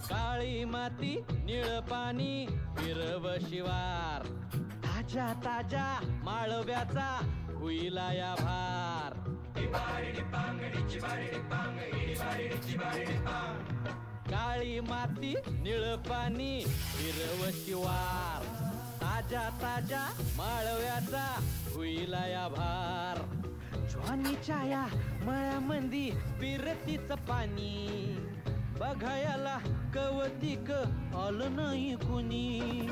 काळी माती निळ पाणी हिरव शिवार ताजा ताजा माळव्याचा हुईला या भार काळी माती निळ पाणी हिरव शिवार ताजा ताजा माळव्याचा हुईला या भार ज्वानीच्या या मळ्यामंदी पिरतीच पाणी बघायला कवतिक आलं नाही कुणी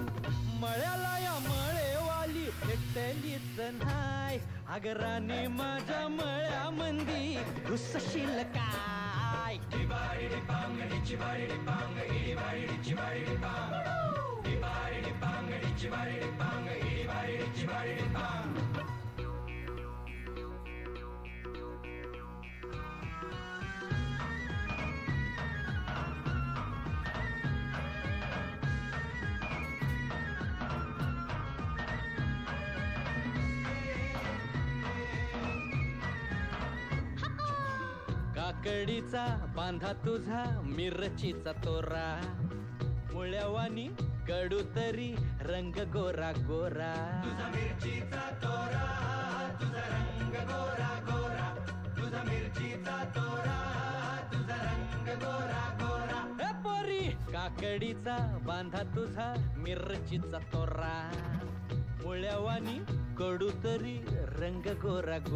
मळ्याला या मळेवाली भेटलीच नाही अगराने माझ्या मळ्यामंदी घुसशील काय काकडीचा बांधा तुझा मिरचीचा तोरा मुळ्यावानी कडू तरी रंग गोरा गोरा तुझा मिरचीचा तोरा तुझा रंग गोरा गोरा तुझा मिरचीचा तोरा तुझा रंग गोरा गोरा हे पोरी काकडीचा बांधा तुझा मिरचीचा तोरा मुळ्यावानी कडू तरी रंग गोरा गोरा